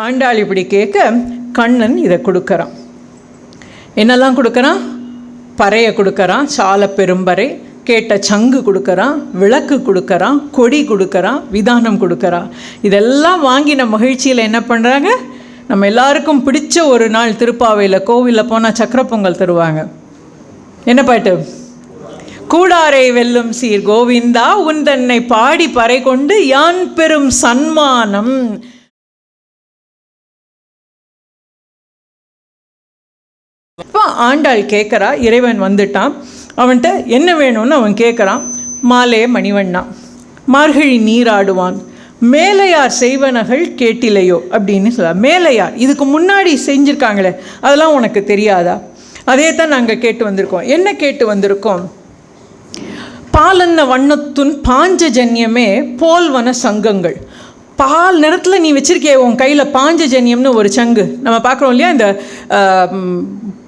ஆண்டாள் இப்படி கேட்க கண்ணன் இதை கொடுக்குறான். என்னெல்லாம் கொடுக்குறான்? பறையை கொடுக்குறான், சால பெரும்பறை, கேட்ட சங்கு கொடுக்குறான், விளக்கு கொடுக்குறான், கொடி கொடுக்குறான், விதானம் கொடுக்குறான். இதெல்லாம் வாங்கின மகிழ்ச்சியில் என்ன பண்ணுறாங்க? நம்ம எல்லாருக்கும் பிடிச்ச ஒரு நாள் திருப்பாவையில் கோவிலில் போனால் சக்கர பொங்கல் தருவாங்க. என்ன பாட்டு? கூடாரை வெல்லும் சீர் கோவிந்தா உன் தன்னை பாடி பறை கொண்டு யான் பெரும் சன்மானம். இப்போ ஆண்டாள் கேட்குறா, இறைவன் வந்துட்டான், அவன்கிட்ட என்ன வேணும்னு அவன் கேட்குறான். மாலே மணிவண்ணா, மார்கழி நீராடுவான், மேலையார் செய்வனகள் கேட்டிலையோ அப்படின்னு சொல்ல. மேலையார் இதுக்கு முன்னாடி செஞ்சுருக்காங்களே, அதெல்லாம் உனக்கு தெரியாதா? அதே தான் நாங்கள் கேட்டு வந்திருக்கோம். என்ன கேட்டு வந்திருக்கோம்? பாலன்ன வண்ணத்துன் பாஞ்சஜன்யமே போல்வன சங்கங்கள். பால் நிறத்தில் நீ வச்சிருக்கே உன் கையில் பாஞ்சஜன்யம்னு ஒரு சங்கு. நம்ம பார்க்குறோம் இல்லையா, இந்த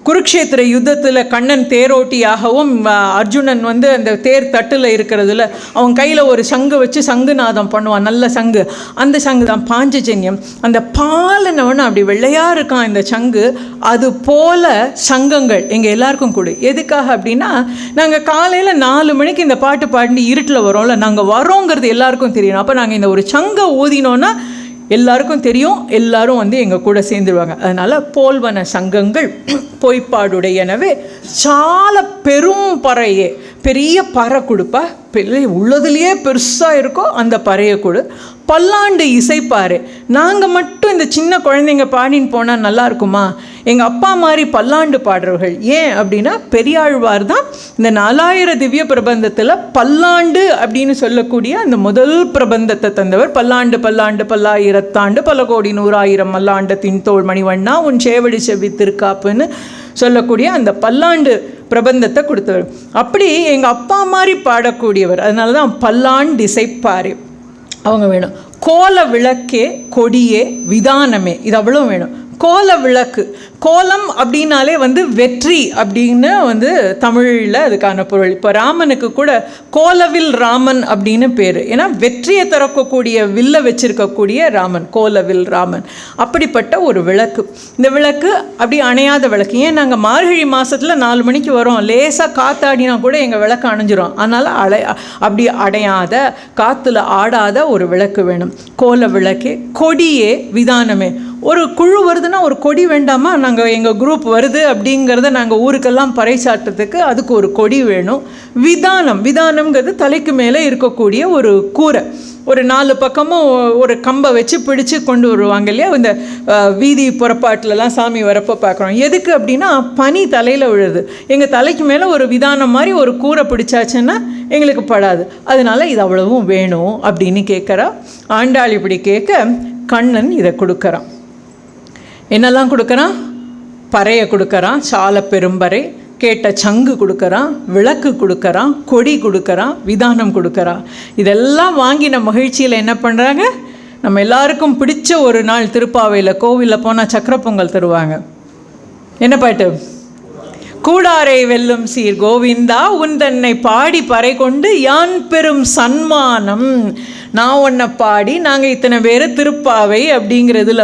குருக்ஷேத்திர யுத்தத்தில் கண்ணன் தேரோட்டியாகவும் அர்ஜுனன் அந்த தேர் தட்டில் இருக்கிறதுல அவன் கையில் ஒரு சங்கு வச்சு சங்குநாதம் பண்ணுவான், நல்ல சங்கு. அந்த சங்கு தான் பாஞ்சஜன்யம். அந்த பாலனவன் அப்படி வெள்ளையாக இருக்கான் இந்த சங்கு. அது போல சங்கங்கள் எங்கள் எல்லாருக்கும் கொடு. எதுக்காக அப்படின்னா, நாங்கள் காலையில் 4 மணிக்கு இந்த பாட்டு பாடி இருட்டில் வரோம்ல, நாங்கள் வரோங்கிறது எல்லாருக்கும் தெரியணும். அப்போ நாங்கள் இந்த ஒரு சங்கை ஊதினோன்னா எல்லாருக்கும் தெரியும், எல்லாரும் எங்கள் கூட சேர்ந்துருவாங்க. அதனால் போல்வன சங்கங்கள் பொய்ப்பாடுடையனவே சால பெரும் பறையே, பெரிய பறை கொடுப்பா, பெரிய உள்ளதுலேயே பெருசாக இருக்கோ அந்த பறையை கொடு. பல்லாண்டு இசைப்பாரு. நாங்கள் மட்டும் இந்த சின்ன குழந்தைங்க பாடின்னு போனால் நல்லா இருக்குமா? எங்கள் அப்பா மாதிரி பல்லாண்டு பாடுறவர்கள். ஏன் அப்படின்னா, பெரியாழ்வார் தான் இந்த 4000 திவ்ய பிரபந்தத்தில் பல்லாண்டு அப்படின்னு சொல்லக்கூடிய அந்த முதல் பிரபந்தத்தை தந்தவர். பல்லாண்டு பல்லாண்டு பல்லாயிரத்தாண்டு பல கோடி 100,000 மல்லாண்டு தின்தோள் மணிவண்ணா உன் சேவடி செவ்வி திருக்காப்புன்னு சொல்லக்கூடிய அந்த பல்லாண்டு பிரபந்தத்தை கொடுத்தவர். அப்படி எங்கள் அப்பா மாதிரி பாடக்கூடியவர். அதனால தான் பல்லாண்டு இசைப்பாரு அவங்க வேணும். கோல விளக்கே கொடியே விதானமே, இது அவ்வளோ வேணும். கோல விளக்கு, கோலம் அப்படின்னாலே வெற்றி அப்படின்னு தமிழில் அதுக்கான பொருள். இப்போ ராமனுக்கு கூட கோலவில் ராமன் அப்படின்னு பேர். ஏன்னா வெற்றியை தரக்கூடிய வில்ல வச்சிருக்கக்கூடிய ராமன், கோலவில் ராமன். அப்படிப்பட்ட ஒரு விளக்கு. இந்த விளக்கு அப்படி அணையாத விளக்கு. ஏன் நாங்கள் மார்கழி மாதத்தில் 4 மணிக்கு வரோம், லேசாக காற்றாடினா கூட எங்கள் விளக்கு அணைஞ்சிரும். அதனால் அப்படி அடையாத, காற்றுல ஆடாத ஒரு விளக்கு வேணும். கோல விளக்கே கொடியே விதானமே. ஒரு குழு வருதுன்னா ஒரு கொடி வேண்டாமா? நாங்கள் எங்கள் குரூப் வருது அப்படிங்கிறத நாங்கள் ஊருக்கெல்லாம் பறைசாட்டுறதுக்கு அதுக்கு ஒரு கொடி வேணும். விதானம், விதானம்ங்கிறது தலைக்கு மேலே இருக்கக்கூடிய ஒரு கூரை. ஒரு 4 பக்கமும் ஒரு கம்பை வச்சு பிடிச்சு கொண்டு வருவாங்க இல்லையா, இந்த வீதி புறப்பாட்டிலலாம் சாமி வரப்போ பார்க்குறோம். எதுக்கு அப்படின்னா, பனி தலையில் விழுது. எங்கள் தலைக்கு மேலே ஒரு விதானம் மாதிரி ஒரு கூரை பிடிச்சாச்சுன்னா எங்களுக்கு படாது. அதனால இது அவ்வளவும் வேணும் அப்படின்னு கேட்குறா ஆண்டாள். இப்படி கேட்க கண்ணன் இதை கொடுக்குறான். என்னெல்லாம் கொடுக்குறான்? பறையை கொடுக்குறான், சால பெரும்பறை, கேட்ட சங்கு கொடுக்குறான், விளக்கு கொடுக்குறான், கொடி கொடுக்குறான், விதானம் கொடுக்குறான். இதெல்லாம் வாங்கின மகிழ்ச்சியில் என்ன பண்ணுறாங்க? நம்ம எல்லாருக்கும் பிடிச்ச ஒரு நாள் திருப்பாவையில் கோவிலில் போனால் சக்கர பொங்கல் தருவாங்க. என்ன பாட்டு? கூடாரை வெல்லும் சீர் கோவிந்தா உன் தன்னை பாடி பறை கொண்டு யான் பெரும் சன்மானம். நான் உன்னை பாடி, நாங்கள் இத்தனை பேர் திருப்பாவை அப்படிங்கிறதுல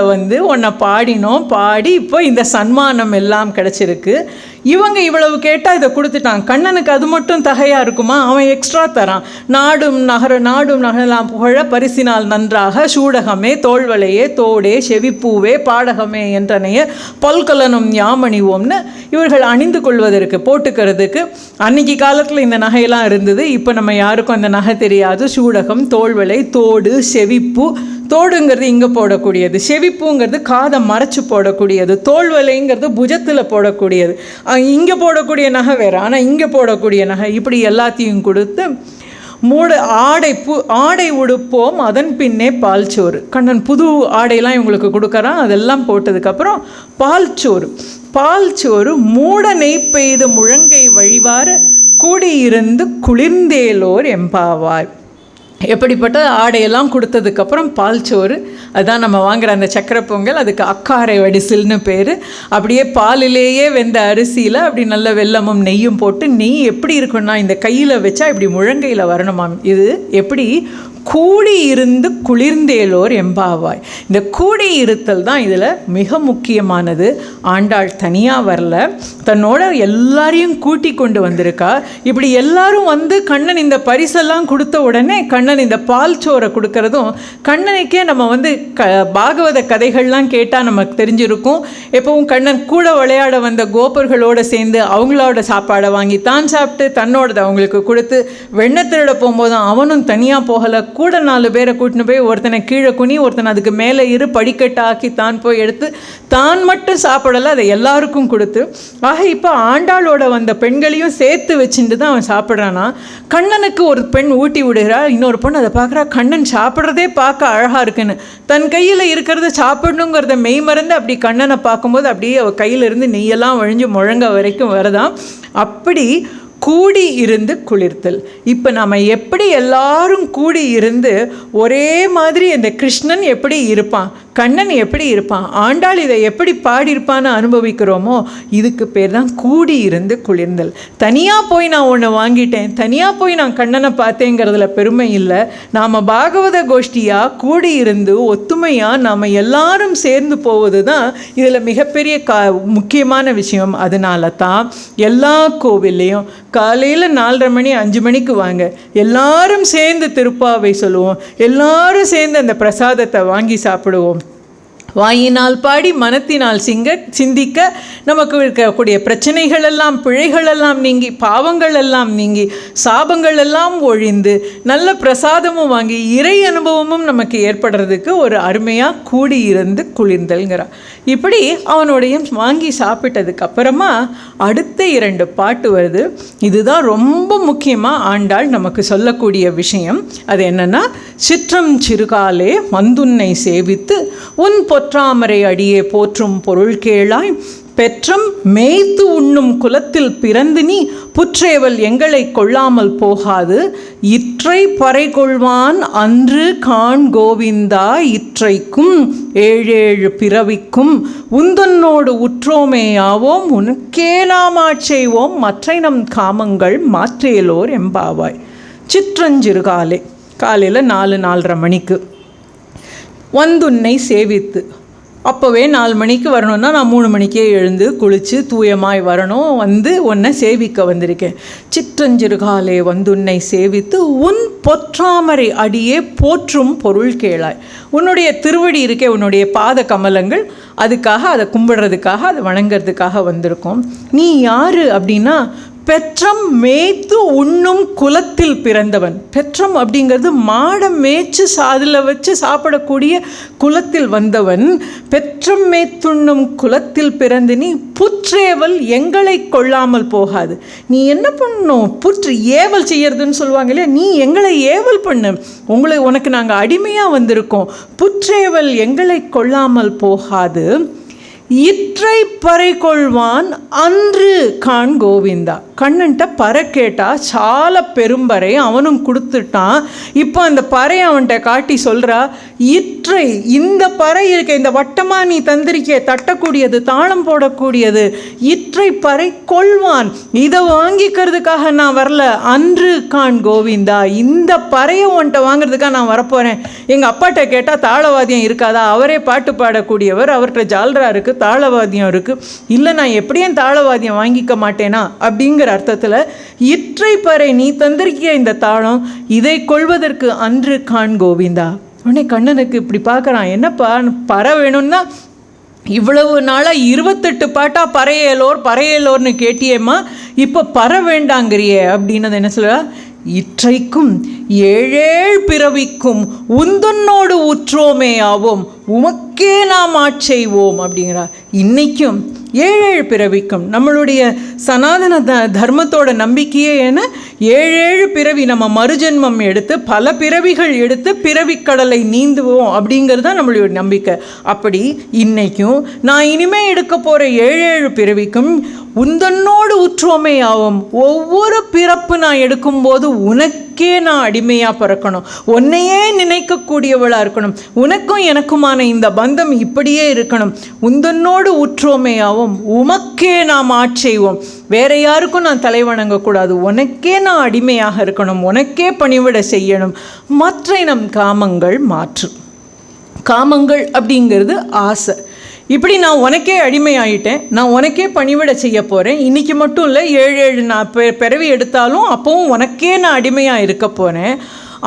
உன்னை பாடினோம், பாடி இப்போ இந்த சன்மானம் எல்லாம் கிடச்சிருக்கு. இவங்க இவ்வளவு கேட்டால் இதை கொடுத்துட்டான். கண்ணனுக்கு அது மட்டும் தகையாக இருக்குமா? அவன் எக்ஸ்ட்ரா தரான். நாடும் நகரெல்லாம் புகழ பரிசினால் நன்றாக சூடகமே தோள்வளையே தோடே செவிப்பூவே பாடகமே என்றனைய பல்கலனும் யாமணிவோம்னு இவர்கள் அணிந்து கொள்வதற்கு போட்டுக்கிறதுக்கு. அன்னைக்கு காலத்தில் இந்த நகையெல்லாம் இருந்தது. இப்போ நம்ம யாருக்கும் அந்த நகை தெரியாது. சூடகம், தோள்வளை, தோடு, செவிப்பூ. தோடுங்கிறது இங்கே போடக்கூடியது, செவிப்பூங்கிறது காதை மறைச்சு போடக்கூடியது, தோள்வலைங்கிறது புஜத்தில் போடக்கூடியது. இங்கே போடக்கூடிய நகை வேறு, ஆனால் இங்கே போடக்கூடிய நகை. இப்படி எல்லாத்தையும் கொடுத்து ஆடை உடுப்போம் அதன் பின்னே பால் சோறு. கண்ணன் புது ஆடையெல்லாம் இவங்களுக்கு கொடுக்குறான். அதெல்லாம் போட்டதுக்கப்புறம் பால் சோறு மூட நெய் பெய்து முழங்கை வழிவார கூடியிருந்து குளிர்ந்தேலோர் எம்பாவாய். எப்படிப்பட்ட ஆடையெல்லாம் கொடுத்ததுக்கப்புறம் பால் சோறு. அதுதான் நம்ம வாங்குகிற அந்த சக்கரை பொங்கல். அதுக்கு அக்காரை வடிசில்னு பேர். அப்படியே பாலிலேயே வெந்த அரிசியில் அப்படி நல்ல வெல்லமும் நெய்யும் போட்டு, நெய் எப்படி இருக்குன்னா இந்த கையில் வச்சா இப்படி முழங்கையில் வரணுமாம். இது எப்படி கூடி இருந்து குளிர்ந்தேலோர் எம்பாவாய். இந்த கூடி இருத்தல் தான் இதில் மிக முக்கியமானது. ஆண்டாள் தனியாக வரல, தன்னோட எல்லாரையும் கூட்டி கொண்டு வந்திருக்கா. இப்படி எல்லாரும் வந்து கண்ணன் இந்த பரிசெல்லாம் கொடுத்த உடனே கண்ணன் இந்த பால் சோறை கொடுக்கறதும், கண்ணனுக்கே நம்ம வந்து பாகவத கதைகள்லாம் கேட்டால் நமக்கு தெரிஞ்சிருக்கும். எப்பவும் கண்ணன் கூட விளையாட வந்த கோபர்களோடு சேர்ந்து அவங்களோட சாப்பாடை வாங்கி தான் சாப்பிட்டு தன்னோடதை அவங்களுக்கு கொடுத்து, வெண்ணெய் திருட போகும்போதும் அவனும் தனியாக போகலை, கூட 4 பேரை கூட்டின்னு போய் ஒருத்தனை கீழே குனி, ஒருத்தனை அதுக்கு மேலே படிக்கட்டாக்கி தான் போய் எடுத்து தான் மட்டும் சாப்பிடலை, அதை எல்லாருக்கும் கொடுத்து. ஆக இப்போ ஆண்டாளோட வந்த பெண்களையும் சேர்த்து வச்சுட்டு தான் அவன் சாப்பிட்றானா. கண்ணனுக்கு ஒரு பெண் ஊட்டி விடுகிறா, இன்னொரு பொண்ணு அதை பார்க்குறா, கண்ணன் சாப்பிட்றதே பார்க்க அழகாக இருக்குன்னு. தன் கையில் இருக்கிறத சாப்பிடணுங்கிறத மெய்மறந்து அப்படி கண்ணனை பார்க்கும்போது அப்படியே அவள் கையிலிருந்து நெய்யெல்லாம் வழிஞ்சு முழங்க வரைக்கும் வருதான். அப்படி கூடி இருந்து குளிர்த்தல். இப்போ நம்ம எப்படி எல்லாரும் கூடி இருந்து ஒரே மாதிரி இந்த கிருஷ்ணன் எப்படி இருப்பான், கண்ணன் எப்படி இருப்பான், ஆண்டாள் இதை எப்படி பாடியிருப்பான்னு அனுபவிக்கிறோமோ, இதுக்கு பேர் தான் கூடி இருந்து குளிர்ந்தல். தனியாக போய் நான் ஒன்று வாங்கிட்டேன், தனியாக போய் நான் கண்ணனை பார்த்தேங்கிறதுல பெருமை இல்லை. நாம் பாகவத கோஷ்டியாக கூடி இருந்து ஒத்துமையாக நாம் எல்லாரும் சேர்ந்து போவது தான் இதில் மிகப்பெரிய முக்கியமான விஷயம். அதனால தான் எல்லா கோவில்லையும் காலையில் 4:30 மணி 5 மணிக்கு வாங்க, எல்லாரும் சேர்ந்து திருப்பாவை சொல்லுவோம், எல்லாரும் சேர்ந்து அந்த பிரசாதத்தை வாங்கி சாப்பிடுவோம். வாயினால் பாடி மனத்தினால் சிந்திக்க நமக்கு இருக்கக்கூடிய பிரச்சனைகள் எல்லாம், பிழைகள் எல்லாம் நீங்கி, பாவங்கள் எல்லாம் நீங்கி, சாபங்கள் எல்லாம் ஒழிந்து, நல்ல பிரசாதமும் வாங்கி இறை அனுபவமும் நமக்கு ஏற்படுறதுக்கு ஒரு அருமையாக கூடி இருந்து குளிர்ந்தல்ங்கிறார். இப்படி அவனுடைய வாங்கி சாப்பிட்டதுக்கு அப்புறமா அடுத்த 2 பாட்டு வருது. இதுதான் ரொம்ப முக்கியமாக ஆண்டாள் நமக்கு சொல்லக்கூடிய விஷயம். அது என்னன்னா, சிற்றம் சிறுகாலே வந்துன்னை சேவித்து உன் பொற்றாமரை அடியே போற்றும் பொருள் கேளாய், பெற்றம் மேய்த்து உண்ணும் குலத்தில் பிறந்து நீ புற்றேவல் எங்களை கொள்ளாமல் போகாது, இற்றை பறை கொள்வான் அன்று காண் கோவிந்தா, இற்றைக்கும் 7 பிறவிக்கும் உந்தன்னோடு உற்றோமேயாவோம், உனக்கே நாம் ஆட்செய்வோம், மற்றை நம் காமங்கள் மாற்றேலோர் எம்பாவாய். சிற்றஞ்சிறுகாலே, காலையில் 4-4:30 மணிக்கு வந்துன்னை சேவித்து. அப்போவே 4 மணிக்கு வரணும்னா நான் 3 மணிக்கே எழுந்து குளித்து தூயமாய் வரணும். வந்து உன்னை சேவிக்க வந்திருக்கேன். சிற்றஞ்சிறுகாலே வந்துன்னை சேவித்து உன் பொற்றாமரை அடியே போற்றும் பொருள் கேளாய். உன்னுடைய திருவடி இருக்கே, உன்னுடைய பாத கமலங்கள், அதுக்காக அதை கும்பிடுறதுக்காக, அதை வணங்கிறதுக்காக வந்திருக்கோம். நீ யார் அப்படின்னா, பெற்றம் மேய்த்து உண்ணும் குலத்தில் பிறந்தவன். பெற்றம் அப்படிங்கிறது மாடம் மேய்ச்சி அதில் வச்சு சாப்பிடக்கூடிய குலத்தில் வந்தவன். பெற்றம் மேய்த்துண்ணும் குலத்தில் பிறந்து நீ புற்றேவல் எங்களை கொள்ளாமல் போகாது. நீ என்ன பண்ணணும், ஏவல் செய்யறதுன்னு சொல்லுவாங்க இல்லையா, நீ எங்களை ஏவல் பண்ணு, உனக்கு நாங்கள் அடிமையாக வந்திருக்கோம், புற்றேவல் எங்களை கொள்ளாமல் போகாது, இற்றை பறை கொள்வான் அன்று காண் கோவிந்தா. கண்ணன்ட்ட பறை கேட்டா சால பெரும்பறை அவனும் கொடுத்துட்டான். இப்போ அந்த பறை அவன்கிட்ட காட்டி சொல்கிறா, இற்றை, இந்த பறை இருக்க, இந்த வட்டமாக நீ தந்திரிக்க, தட்டக்கூடியது, தாளம் போடக்கூடியது, இற்றை பறை கொள்வான், இதை வாங்கிக்கிறதுக்காக நான் வரல, அன்று காண் கோவிந்தா, இந்த பறையை உன்கிட்ட வாங்கிறதுக்காக நான் வரப்போகிறேன். எங்கள் அப்பாட்ட கேட்டால் தாளவாதியம் இருக்காதா, அவரே பாட்டு பாடக்கூடியவர், அவர்கிட்ட ஜால்ரா இருக்குது, தாளவாதியம் இருக்குது, இல்லை நான் எப்படியும் தாளவாதியம் வாங்கிக்க மாட்டேனா அப்படிங்கிற அர்த்தத்தில், இற்றை பறை நீ தந்திருக்கிய இந்த தாளம், இதை கொள்வதற்கு அன்று காண் கோவிந்தா. உடனே கண்ணனுக்கு இப்படி பார்க்குறான், என்னப்பா பறை வேணும்னா இவ்வளவு நாளாக 28 பாட்டா பறையலோர்னு கேட்டியேம்மா, இப்போ பறை வேண்டாங்கிறியே அப்படின்னு என்ன சொல்கிறா, இற்றைக்கும் 7 பிறவிக்கும் உந்தன்னோடு உற்றோமே ஆவோம், உமக்கே நாம் ஆட்செய்வோம் அப்படிங்கிறார். இன்னைக்கும் 7 பிறவிக்கும் நம்மளுடைய சனாதன தர்மத்தோட நம்பிக்கையே என்ன, 7 பிறவி நம்ம மறுஜென்மம் எடுத்து பல பிறவிகள் எடுத்து பிறவிக்கடலை நீந்துவோம் அப்படிங்கிறது தான் நம்மளுடைய நம்பிக்கை. அப்படி இன்னைக்கும் நான் இனிமேல் எடுக்க போகிற 7 பிறவிக்கும் உந்தன்னோடு உற்றோமே ஆவோம். ஒவ்வொரு பிறப்பு நான் எடுக்கும்போது உனக்கே நான் அடிமையாக பிறக்கணும், உன்னையே நினைக்கக்கூடியவளாக இருக்கணும், உனக்கும் எனக்குமான இந்த பந்தம் இப்படியே இருக்கணும். உந்தன்னோடு உற்றோமே ஆவோம், உமக்கே நாம் ஆட்செய்வோம். வேற யாருக்கும் நான் தலை வணங்கக்கூடாது, உனக்கே நான் அடிமையாக இருக்கணும், உனக்கே பணிவிட செய்யணும். மற்ற நம் காமங்கள் மாற்று. காமங்கள் அப்படிங்கிறது ஆசை. இப்படி நான் உனக்கே அடிமையாயிட்டேன், நான் உனக்கே பணிவிட செய்ய போகிறேன். இன்றைக்கி மட்டும் இல்லை, 7 நான் பிறவி எடுத்தாலும் அப்போவும் உனக்கே நான் அடிமையாக இருக்க போகிறேன்.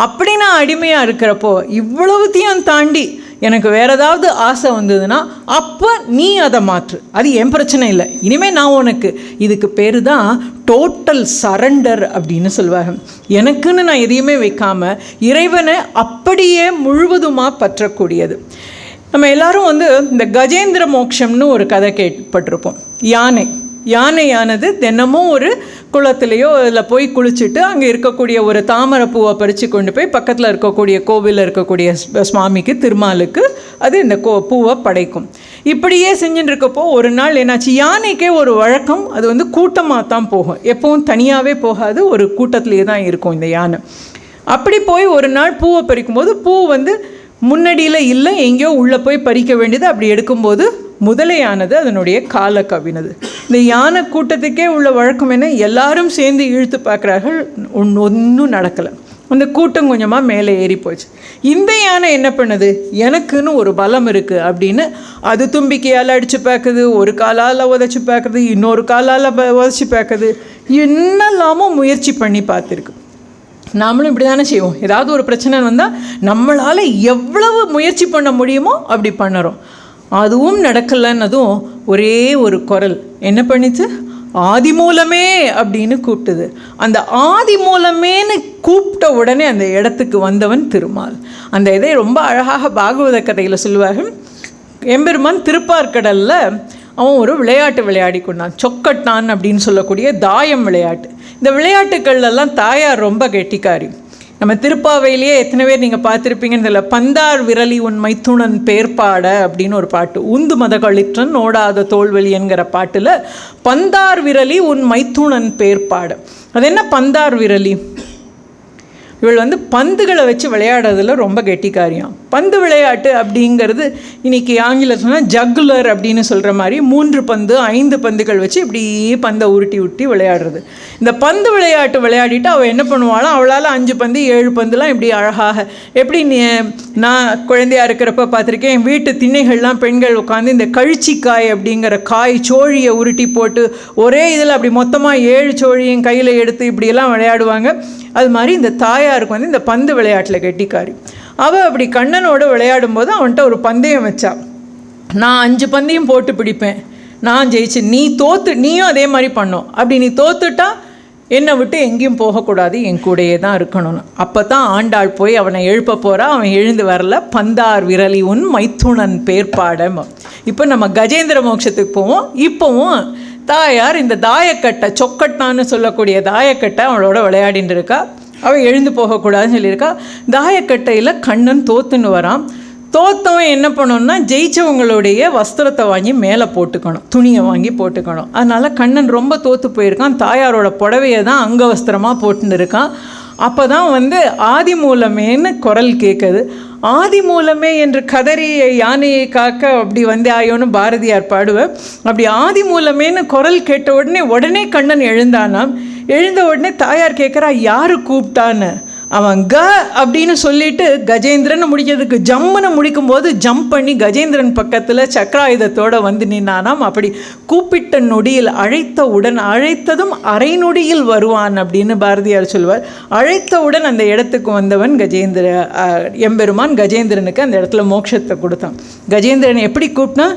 அப்படி நான் அடிமையாக இருக்கிறப்போ இவ்வளவுத்தையும் தாண்டி எனக்கு வேறு ஏதாவது ஆசை வந்ததுன்னா அப்போ நீ அதை மாற்று, அது என் பிரச்சனை இல்லை. இனிமேல் நான் உனக்கு, இதுக்கு பேர் தான் டோட்டல் சரண்டர் அப்படின்னு சொல்லுவாங்க. எனக்குன்னு நான் எதையுமே வைக்காமல் இறைவனை அப்படியே முழுவதுமாக பற்றக்கூடியது. நம்ம எல்லாரும் இந்த கஜேந்திர மோட்சம்னு ஒரு கதை கேட்பட்டிருப்போம். யானையானது தினமும் ஒரு குளத்துலேயோ அதில் போய் குளிச்சுட்டு அங்கே இருக்கக்கூடிய ஒரு தாமரை பூவை பறித்து கொண்டு போய் பக்கத்தில் இருக்கக்கூடிய கோவிலில் இருக்கக்கூடிய சுவாமிக்கு, திருமாலுக்கு அது இந்த பூவை படைக்கும். இப்படியே செஞ்சுட்டு இருக்கப்போ ஒரு நாள் என்னாச்சு, யானைக்கே ஒரு வழக்கம், அது கூட்டமாக தான் போகும், எப்பவும் தனியாகவே போகாது, ஒரு கூட்டத்திலே தான் இருக்கும் இந்த யானை. அப்படி போய் ஒரு நாள் பூவை பறிக்கும்போது பூ முன்னாடியில் இல்லை, எங்கேயோ உள்ளே போய் பறிக்க வேண்டியது. அப்படி எடுக்கும்போது முதலையானது அதனுடைய காலை கவினது. இந்த யானை கூட்டத்துக்கே உள்ள வழக்கம் என்ன, எல்லாரும் சேர்ந்து இழுத்து பார்க்குறார்கள், ஒன்றும் நடக்கலை. அந்த கூட்டம் கொஞ்சமாக மேலே ஏறி போச்சு. இந்த யானை என்ன பண்ணுது, எனக்குன்னு ஒரு பலம் இருக்குது அப்படின்னு அது தும்பிக்கையால் அடித்து பார்க்குது, ஒரு காலால் உதச்சி பார்க்குது, இன்னொரு காலால் உதச்சி பார்க்குது, என்னெல்லாமோ முயற்சி பண்ணி பார்த்துருக்கு. நாமளும் இப்படி தானே செய்வோம். ஏதாவது ஒரு பிரச்சனை வந்தால் நம்மளால் எவ்வளவு முயற்சி பண்ண முடியுமோ அப்படி பண்ணுறோம். அதுவும் நடக்கலைன்னதும் ஒரே ஒரு குரல் என்ன பண்ணிச்சு, ஆதி மூலமே அப்படின்னு கூப்பிட்டுது. அந்த ஆதி மூலமேன்னு கூப்பிட்ட உடனே அந்த இடத்துக்கு வந்தவன் திருமால். அந்த இதை ரொம்ப அழகாக பாகவத கதையில் சொல்லுவார்கள். எம்பெருமான் திருப்பார்கடலில் அவன் ஒரு விளையாட்டு விளையாடி கொண்டான், சொக்கட்டான் அப்படின்னு சொல்லக்கூடிய தாயம் விளையாட்டு. இந்த விளையாட்டுக்கள்லாம் தாயார் ரொம்ப கெட்டிக்காரி. நம்ம திருப்பாவையிலேயே எத்தனை பேர் நீங்கள் பார்த்துருப்பீங்கன்னு தெரியல, பந்தார் விரலி உன் மைத்துணன் பேர்பாட அப்படின்னு ஒரு பாட்டு, உந்து மதகளிற்றன் ஓடாத தோல்வெளி என்கிற பாட்டில் பந்தார் விரலி உன் மைத்துணன் பேர்பாட. அது என்ன பந்தார் விரலி? இவள் பந்துகளை வச்சு விளையாடுறதுல ரொம்ப கெட்டிக்காரியம். பந்து விளையாட்டு அப்படிங்கிறது இன்றைக்கி ஆங்கிலம் சொன்னால் ஜக்குலர் அப்படின்னு சொல்கிற மாதிரி 3 பந்து 5 பந்துகள் வச்சு இப்படி பந்தை உருட்டி விளையாடுறது. இந்த பந்து விளையாட்டு விளையாடிட்டு அவள் என்ன பண்ணுவாளோ, அவளால் 5 பந்து 7 பந்துலாம் இப்படி அழகாக, எப்படி நான் குழந்தையாக இருக்கிறப்ப பார்த்துருக்கேன், என் வீட்டு திண்ணைகள்லாம் பெண்கள் உட்காந்து இந்த கழிச்சிக்காய் அப்படிங்கிற காய் சோழியை உருட்டி போட்டு ஒரே இதில் அப்படி மொத்தமாக 7 சோழியும் கையில் எடுத்து இப்படியெல்லாம் விளையாடுவாங்க. அது மாதிரி இந்த தாயாருக்கு இந்த பந்து விளையாட்டில் கெட்டிக்காரி. அவள் அப்படி கண்ணனோடு விளையாடும்போது அவன்கிட்ட ஒரு பந்தயம் வச்சா, நான் 5 பந்தையும் போட்டு பிடிப்பேன், நான் ஜெயிச்சு, நீயும் அதே மாதிரி பண்ணோம், அப்படி நீ தோத்துட்டா என்னை விட்டு எங்கேயும் போகக்கூடாது, என் கூடையே தான் இருக்கணும்னு. அப்போ தான் ஆண்டாள் போய் அவனை எழுப்ப போகிறா. அவன் எழுந்து வரல. பந்தார் விரலி உன் மைத்துணன் பேர்பாடம். இப்போ நம்ம கஜேந்திர மோட்சத்துக்கு போவோம். இப்போவும் தாயார் இந்த தாயக்கட்டை, சொக்கட்டான்னு சொல்லக்கூடிய தாயக்கட்டை அவளோட விளையாடின்னு இருக்கா. அவள் எழுந்து போகக்கூடாதுன்னு சொல்லியிருக்கா. தாயக்கட்டையில் கண்ணன் தோத்துன்னு வரான். தோத்தவன் என்ன பண்ணணும்னா, ஜெயிச்சவங்களுடைய வஸ்திரத்தை வாங்கி மேலே போட்டுக்கணும், துணியை வாங்கி போட்டுக்கணும். அதனால் கண்ணன் ரொம்ப தோற்று போயிருக்கான். தாயாரோட புடவையை தான் அங்க வஸ்திரமாக போட்டுன்னு இருக்கான். அப்போ தான் ஆதி மூலமேன்னு குரல் கேட்குது. ஆதி மூலமே என்று கதறி யானையை காக்க அப்படி ஆயோன்னு பாரதியார் பாடுவேன். அப்படி ஆதி மூலமேன்னு குரல் கேட்ட உடனே கண்ணன் எழுந்தானாம். எழுந்த உடனே தாயார் கேட்குறா, யாரு கூப்பிட்டான்னு. அவன் அப்படின்னு சொல்லிட்டு கஜேந்திரன் முடிக்கிறதுக்கு ஜம்முன்னு முடிக்கும்போது ஜம்ப் பண்ணி கஜேந்திரன் பக்கத்தில் சக்கராயுதத்தோடு நின்னானாம். அப்படி கூப்பிட்ட நொடியில் அழைத்ததும் அரை நொடியில் வருவான் அப்படின்னு பாரதியார் சொல்வார். அழைத்தவுடன் அந்த இடத்துக்கு வந்தவன் எம்பெருமான் கஜேந்திரனுக்கு அந்த இடத்துல மோட்சத்தை கொடுத்தான். கஜேந்திரன் எப்படி கூப்பிட்டா,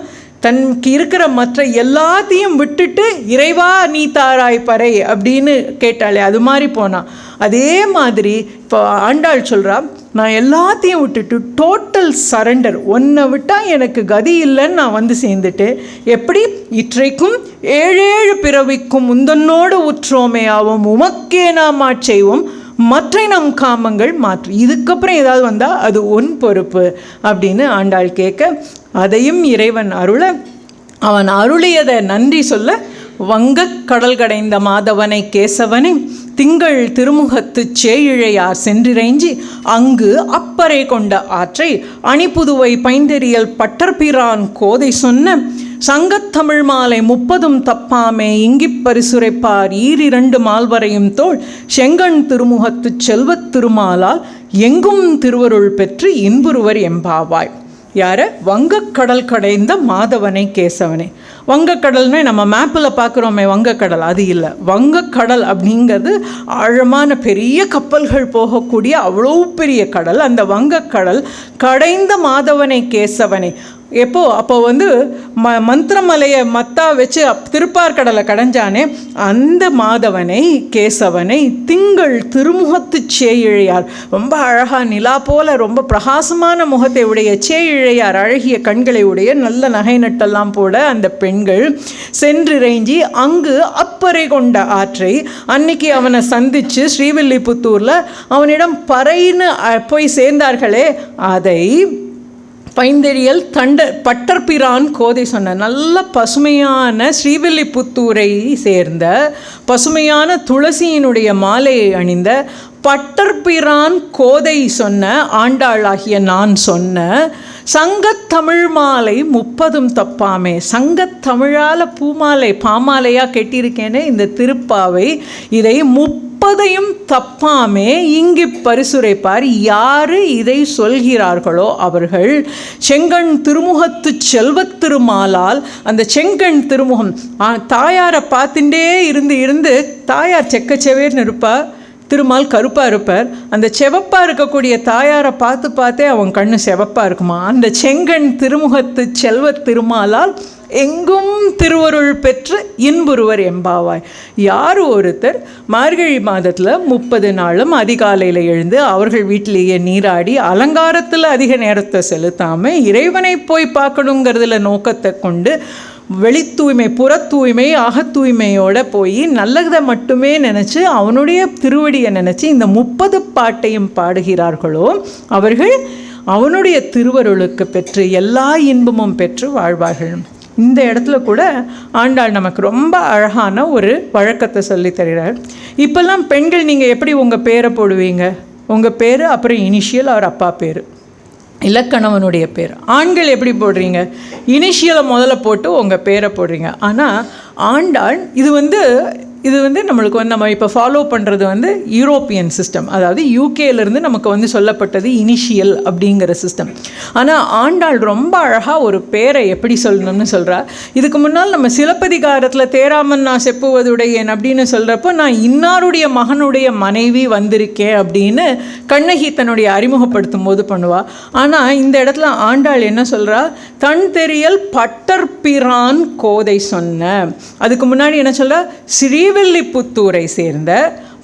தனக்கு இருக்கிற மற்ற எல்லாத்தையும் விட்டுட்டு இறைவா நீ தாராய் பறை அப்படின்னு கேட்டாலே அது மாதிரி போனான். அதே மாதிரி இப்போ ஆண்டாள் சொல்கிறா, நான் எல்லாத்தையும் விட்டுட்டு டோட்டல் சரண்டர், ஒன்றை விட்டால் எனக்கு கதி இல்லைன்னு நான் சேர்ந்துட்டேன். எப்படி இற்றைக்கும் 7 பிறவிக்கும் முந்தன்னோடு உற்றோமே ஆவோம், உமக்கே நாம் ஆட்செய்வோம், மற்ற நம் காமங்கள் மாற்று. இதுக்கப்புறம் ஏதாவது வந்தால் அது உன் பொறுப்பு அப்படின்னு ஆண்டாள் கேட்க, அதையும் இறைவன் அருள, அவன் அருளியதை நன்றி சொல்ல வங்கக் கடல் கடைந்த மாதவனை கேசவனை திங்கள் திருமுகத்துச் சேயிழையார் சென்றிறைஞ்சி அங்கு அப்பறை கொண்ட ஆற்றை அணிப்புதுவை பைந்தெறியல் பட்டர்பிரான் கோதை சொன்ன சங்கத்தமிழ் மாலை 30 தப்பாமே இங்கிப் பரிசுரைப்பார் 2 மால்வரையும் தோள் செங்கண் திருமுகத்துச் செல்வத் திருமாலால் எங்கும் திருவருள் பெற்று இன்புருவர் எம்பாவாய். யார? வங்கக்கடல் கடைந்த மாதவனை கேசவனை. வங்கக்கடல்னு நம்ம மேப்பில் பார்க்குறோமே வங்கக்கடல், அது இல்லை. வங்கக்கடல் அப்படிங்கிறது ஆழமான பெரிய கப்பல்கள் போகக்கூடிய அவ்வளோ பெரிய கடல். அந்த வங்கக்கடல் கடைந்த மாதவனை கேசவனை அப்போ மந்திரமலையை மத்தா வச்சு திருப்பார்கடலை கடைஞ்சானே அந்த மாதவனை கேசவனை திங்கள் திருமுகத்து சேயிழையார், ரொம்ப அழகா நிலா போல ரொம்ப பிரகாசமான முகத்தை உடைய சேயிழையார், அழகிய கண்களை உடைய நல்ல நகை நட்டெல்லாம் போட அந்த பெண்கள் சென்றிறைஞ்சி அங்கு அப்பறை கொண்ட ஆற்றை அன்னைக்கு அவனை சந்தித்து ஸ்ரீவில்லிபுத்தூரில் அவனிடம் பறைன்னு போய் சேர்ந்தார்களே, அதை பைந்தெறியல் பட்டர்பிரான் கோதை சொன்ன நல்ல பசுமையான ஸ்ரீவில்லிபுத்தூரை சேர்ந்த பசுமையான துளசியினுடைய மாலையை அணிந்த பட்டர்பிரான் கோதை சொன்ன ஆண்டாளாகிய நான் சொன்ன சங்கத்தமிழ் மாலை 30 தப்பாமே. சங்கத்தமிழால் பூமாலை பாமாலையாக கெட்டியிருக்கேனே இந்த திருப்பாவை, இதை 30 தப்பாமே இங்கு பரிசுரைப்பார். யாரு இதை சொல்கிறார்களோ அவர்கள் செங்கண் திருமுகத்து செல்வத் திருமாலால், அந்த செங்கண் திருமுகம் தாயாரை பார்த்துட்டே இருந்து தாயார் செக்கச்செவேர்னு இருப்பார், திருமால் கருப்பாக இருப்பார். அந்த செவப்பாக இருக்கக்கூடிய தாயாரை பார்த்தே அவன் கண்ணு செவப்பாக இருக்குமா. அந்த செங்கண் திருமுகத்து செல்வத் திருமாலால் எங்கும் திருவருள் பெற்று இன்புருவர் எம்பாவாய். யார் ஒருத்தர் மார்கழி மாதத்தில் 30 நாளும் அதிகாலையில் எழுந்து அவர்கள் வீட்டிலேயே நீராடி அலங்காரத்தில் அதிக நேரத்தை செலுத்தாமல் இறைவனை போய் பார்க்கணுங்கிறதுல நோக்கத்தை கொண்டு வெளி தூய்மை புற தூய்மை அகத்தூய்மையோடு போய் நல்லதை மட்டுமே நினச்சி அவனுடைய திருவடியை நினச்சி இந்த 30 பாட்டையும் பாடுகிறார்களோ அவர்கள் அவனுடைய திருவருளுக்கு பெற்று எல்லா இன்பமும் பெற்று வாழ்வார்கள். இந்த இடத்துல கூட ஆண்டாள் நமக்கு ரொம்ப அழகான ஒரு வழக்கத்தை சொல்லி தருகிறார். இப்போல்லாம் பெண்கள் நீங்கள் எப்படி உங்கள் பேரை போடுவீங்க? உங்கள் பேர் அப்புறம் இனிஷியல் அவர் அப்பா பேர் இலக்கணவனுடைய பேர். ஆண்கள் எப்படி போடுறீங்க? இனிஷியலை முதல்ல போட்டு உங்கள் பேரை போடுறீங்க. ஆனால் ஆண்டாள் இது வந்து நம்மளுக்கு நம்ம இப்போ ஃபாலோ பண்ணுறது யூரோப்பியன் சிஸ்டம், அதாவது யூகேலேருந்து நமக்கு சொல்லப்பட்டது இனிஷியல் அப்படிங்கிற சிஸ்டம். ஆனால் ஆண்டாள் ரொம்ப அழகாக ஒரு பேரை எப்படி சொல்லணும்னு சொல்கிறா. இதுக்கு முன்னால் நம்ம சிலப்பதிகாரத்தில் தேராமன் நான் செப்புவதுடையேன் அப்படின்னு சொல்கிறப்போ நான் இன்னாருடைய மகனுடைய மனைவி வந்திருக்கேன் அப்படின்னு கண்ணகி தன்னுடைய அறிமுகப்படுத்தும் போது பண்ணுவாள். ஆனால் இந்த இடத்துல ஆண்டாள் என்ன சொல்கிறா? தன் தெரியல் பட்டர்பிரான் கோதை சொன்ன. அதுக்கு முன்னாடி என்ன சொல்கிறா? ஸ்ரீவில்லிபுத்தூரை சேர்ந்த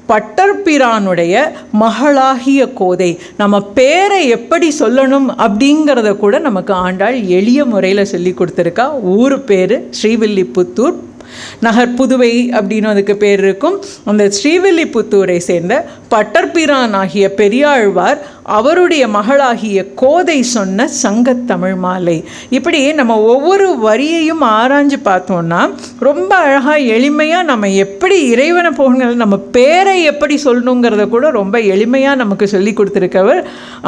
பட்டர்பிரானுடைய மகளாகிய கோதை. நம்ம பேரை எப்படி சொல்லணும் அப்படிங்கிறத கூட நமக்கு ஆண்டாள் எளிய முறையில் சொல்லி கொடுத்துருக்கா. ஊர் பேர் ஸ்ரீவில்லிபுத்தூர், நகர் புதுவை அப்படின்னு அதுக்கு பேர் இருக்கும். அந்த ஸ்ரீவில்லிபுத்தூரை சேர்ந்த பட்டர்பிரான் ஆகிய பெரியாழ்வார் அவருடைய மகளாகிய கோதை சொன்ன சங்கத்தமிழ் மாலை. இப்படி நம்ம ஒவ்வொரு வரியையும் ஆராய்ஞ்சு பார்த்தோன்னா ரொம்ப அழகாக எளிமையாக நம்ம எப்படி இறைவனை போகணும், நம்ம பேரை எப்படி சொல்லணுங்கிறத கூட ரொம்ப எளிமையாக நமக்கு சொல்லி கொடுத்துருக்கவர்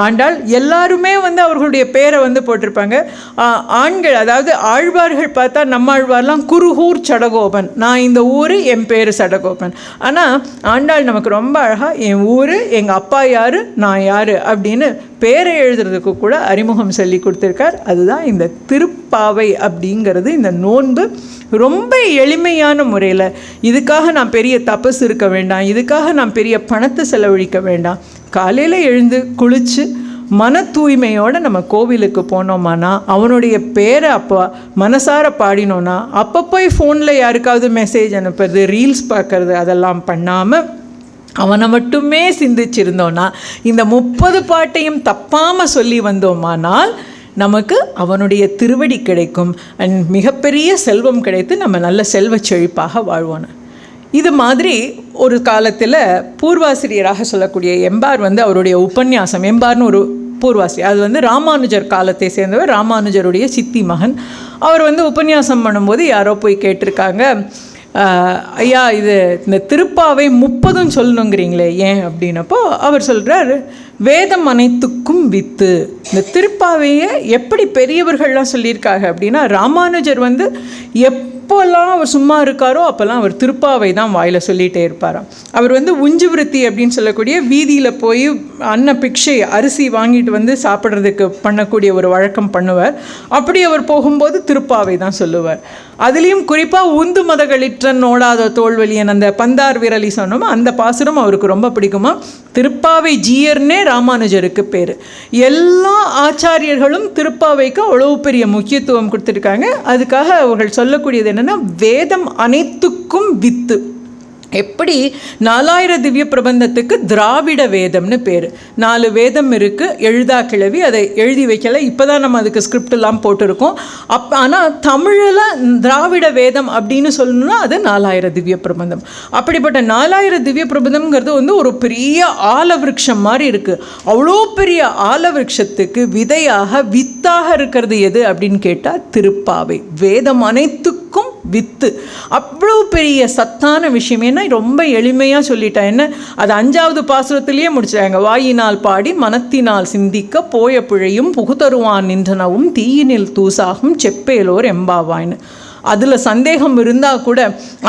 ஆண்டாள். எல்லாருமே அவர்களுடைய பேரை போட்டிருப்பாங்க. ஆண்கள், அதாவது ஆழ்வார்கள் பார்த்தா நம்ம ஆழ்வார்லாம் குருகூர் சடகோபன், நான் இந்த ஊர் என் பேர் சடகோபன். ஆனால் ஆண்டாள் நமக்கு ரொம்ப அழகாக என் ஊர், எங்கள் அப்பா யார், நான் யார் அப்படின்னு பேரை எழுதுறதுக்கு கூட அறிமுகம் சொல்லி கொடுத்துருக்கார். அதுதான் இந்த திருப்பாவை அப்படிங்கிறது. இந்த நோன்பு ரொம்ப எளிமையான முறையில், இதுக்காக நான் பெரிய தபஸ் இருக்க வேண்டாம், இதுக்காக நான் பெரிய பணத்தை செலவழிக்க வேண்டாம். காலையில் எழுந்து குளித்து மன தூய்மையோடு நம்ம கோவிலுக்கு போனோமானா அவனுடைய பேரை அப்போ மனசார பாடினோன்னா அப்போ போய் ஃபோனில் யாருக்காவது மெசேஜ் அனுப்புறது, ரீல்ஸ் பார்க்குறது அதெல்லாம் பண்ணாமல் அவனை மட்டுமே சிந்திச்சிருந்தோன்னா இந்த 30 பாட்டையும் தப்பாமல் சொல்லி வந்தோமானால் நமக்கு அவனுடைய திருவடி கிடைக்கும். அண்ட் மிகப்பெரிய செல்வம் கிடைத்து நம்ம நல்ல செல்வ செழிப்பாக வாழ்வோம். இது மாதிரி ஒரு காலத்தில் பூர்வாசிரியராக சொல்லக்கூடிய எம்பார் அவருடைய உபன்யாசம், எம்பார்னு ஒரு பூர்வாசிரியர், அது ராமானுஜர் காலத்தை சேர்ந்தவர், ராமானுஜருடைய சித்தி மகன். அவர் உபன்யாசம் பண்ணும்போது யாரோ போய் கேட்டிருக்காங்க, ஐயா இது இந்த திருப்பாவை 30 சொல்லணுங்கிறீங்களே ஏன் அப்படின்னப்போ அவர் சொல்கிறார், வேதம் அனைத்துக்கும் வித்து. இந்த திருப்பாவையை எப்படி பெரியவர்கள்லாம் சொல்லியிருக்காங்க அப்படின்னா, ராமானுஜர் எப்போல்லாம் அவர் சும்மா இருக்காரோ அப்போல்லாம் அவர் திருப்பாவை தான் வாயில் சொல்லிகிட்டே இருப்பாராம். அவர் உஞ்சு விருத்தி அப்படின்னு சொல்லக்கூடிய வீதியில் போய் பிக்ஷை அரிசி வாங்கிட்டு சாப்பிட்றதுக்கு பண்ணக்கூடிய ஒரு வழக்கம் பண்ணுவார். அப்படி அவர் போகும்போது திருப்பாவை தான் சொல்லுவார். அதுலேயும் குறிப்பாக உந்து மதகளிற்றன் ஓடாத தோல்வலியன் அந்த பந்தார் விரலி சொன்னோம், அந்த பாசுரம் அவருக்கு ரொம்ப பிடிக்குமா. திருப்பாவை ஜீயர்னே ராமானுஜருக்கு பேர். எல்லா ஆச்சாரியர்களும் திருப்பாவைக்கு அவ்வளோ பெரிய முக்கியத்துவம் கொடுத்துருக்காங்க. அதுக்காக அவர்கள் சொல்லக்கூடியது என்னென்னா, வேதம் அனைத்துக்கும் வித்து. எப்படி 4000 திவ்ய பிரபந்தத்துக்கு திராவிட வேதம்னு பேர். 4 வேதம் இருக்குது, எழுதா கிழவி, அதை எழுதி வைக்கல, இப்போ தான் நம்ம அதுக்கு ஸ்கிரிப்டெல்லாம் போட்டிருக்கோம். ஆனால் தமிழில் திராவிட வேதம் அப்படின்னு சொல்லணும்னா அது 4000 திவ்ய பிரபந்தம். அப்படிப்பட்ட 4000 திவ்ய பிரபந்தம்ங்கிறது ஒரு பெரிய ஆலவிருட்சம் மாதிரி இருக்குது. அவ்வளோ பெரிய ஆலவிருட்சத்துக்கு விதையாக வித்தாக இருக்கிறது எது அப்படின்னு கேட்டால் திருப்பாவை. வேதம் அனைத்துக்கும் வித்து. அவ்வளோ பெரிய சத்தான விஷயம். ஏன்னா ரொம்ப எளிமையாக சொல்லிட்டேன். என்ன அது 5வது பாசுரத்திலேயே முடிச்சாங்க. வாயினால் பாடி மனத்தினால் சிந்திக்க போய பிழையும் புகுதருவான் நின்றனவும் தீயினில் தூசாகும் செப்பேலோர் எம்பாவாய்னு. அதில் சந்தேகம் இருந்தால் கூட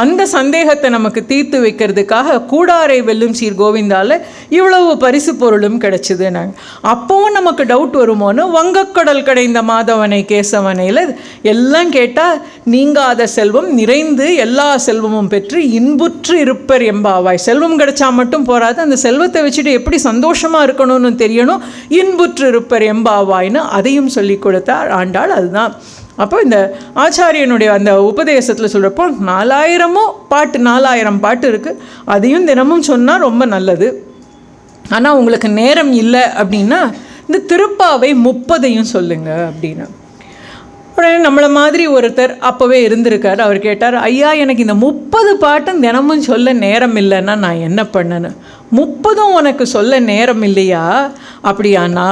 அந்த சந்தேகத்தை நமக்கு தீர்த்து வைக்கிறதுக்காக கூடாரை வெல்லும் சீர் கோவிந்தால் இவ்வளவு பரிசு பொருளும் கிடைச்சிது. நாங்கள் அப்போவும் நமக்கு டவுட் வருமோன்னு வங்கக்கடல் கடைந்த மாதவனை கேசவனையில் எல்லாம் கேட்டால், நீங்காத செல்வம் நிறைந்து எல்லா செல்வமும் பெற்று இன்புற்று இருப்பர் எம்பாவாய். செல்வம் கிடைச்சா மட்டும் போகாது, அந்த செல்வத்தை வச்சுட்டு எப்படி சந்தோஷமாக இருக்கணும்னு தெரியணும். இன்புற்று இருப்பர் எம்பாவாய்னு அதையும் சொல்லி கொடுத்தார் ஆண்டாள். அதுதான் அப்போ இந்த ஆச்சாரியனுடைய அந்த உபதேசத்தில் சொல்கிறப்போ 4000 பாட்டு இருக்குது. அதையும் தினமும் சொன்னால் ரொம்ப நல்லது. ஆனால் உங்களுக்கு நேரம் இல்லை அப்படின்னா இந்த திருப்பாவை 30 சொல்லுங்க அப்படின்னு. உடனே நம்மளை மாதிரி ஒருத்தர் அப்போவே இருந்திருக்கார். அவர் கேட்டார், ஐயா எனக்கு இந்த 30 பாட்டும் தினமும் சொல்ல நேரம் இல்லைன்னா நான் என்ன பண்ணேன்னு. 30 உனக்கு சொல்ல நேரம் இல்லையா? அப்படியானா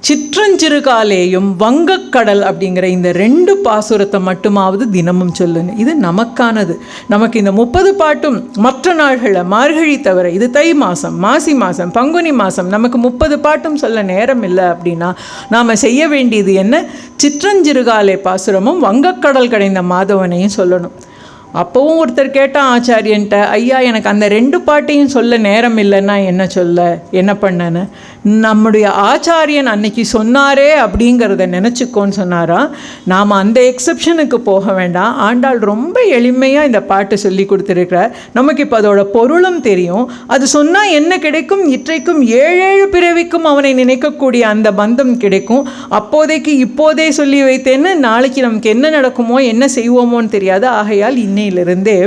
சிற்றஞ்சிறுகாலேயும் வங்கக்கடல் அப்படிங்கிற இந்த 2 பாசுரத்தை மட்டுமாவது தினமும் சொல்லுங்க. இது நமக்கானது. நமக்கு இந்த 30 பாட்டும் மற்ற நாள்களில் மார்கழி தவிர, இது தை மாதம், மாசி மாதம், பங்குனி மாதம், நமக்கு 30 பாட்டும் சொல்ல நேரம் இல்லை அப்படின்னா நாம் செய்ய வேண்டியது என்ன? சிற்றஞ்சிறுகாலே பாசுரமும் வங்கக்கடல் கடைந்த மாதவனையும் சொல்லணும். அப்போவும் ஒருத்தர் கேட்டால் ஆச்சாரியன்ட்ட, ஐயா எனக்கு அந்த 2 பாட்டையும் சொல்ல நேரம் இல்லைன்னா என்ன சொல்ல, என்ன பண்ணேன்னு. நம்முடைய ஆச்சாரியன் அன்னைக்கு சொன்னாரே அப்படிங்கிறத நினச்சிக்கோன்னு சொன்னாராம். நாம் அந்த எக்ஸப்ஷனுக்கு போக வேண்டாம். ஆண்டாள் ரொம்ப எளிமையாக இந்த பாட்டு சொல்லி கொடுத்துருக்கிறார். நமக்கு இப்போ அதோட பொருளும் தெரியும். அது சொன்னால் என்ன கிடைக்கும்? இற்றைக்கும் 7 பிறவிக்கும் அவனை நினைக்கக்கூடிய அந்த பந்தம் கிடைக்கும். அப்போதைக்கு இப்போதே சொல்லி வைத்தேன்னு நாளைக்கு நமக்கு என்ன நடக்குமோ என்ன செய்வோமோன்னு தெரியாது. ஆகையால் இன்னையிலிருந்தே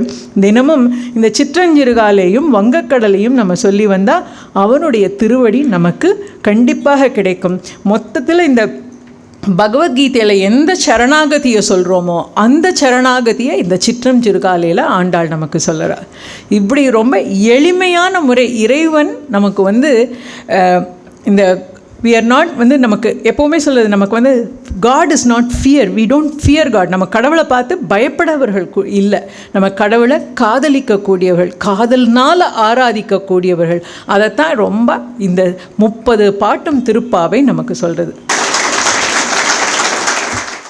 தினமும் இந்த சிற்றஞ்சிறுகாலையும் வங்கக்கடலையும் நம்ம சொல்லி வந்தால் அவனுடைய திருவடி நமக்கு கண்டிப்பாக கிடைக்கும். மொத்தத்தில் இந்த பகவத்கீதையில் எந்த சரணாகதியை சொல்கிறோமோ அந்த சரணாகதியை இந்த சிற்றஞ்சிறுகாலையில் ஆண்டாள் நமக்கு சொல்கிறார். இப்படி ரொம்ப எளிமையான முறை இறைவன் நமக்கு இந்த we are not நமக்கு எப்போவுமே சொல்லுது, நமக்கு God is not fear, we don't fear God. நம்ம கடவுளை பார்த்து பயப்படவர்கள் இல்லை, நம்ம கடவுளை காதலிக்கக்கூடியவர்கள், காதல்னால் ஆராதிக்கக்கூடியவர்கள். அதைத்தான் ரொம்ப இந்த 30 பாட்டும் திருப்பாவை நமக்கு சொல்கிறது.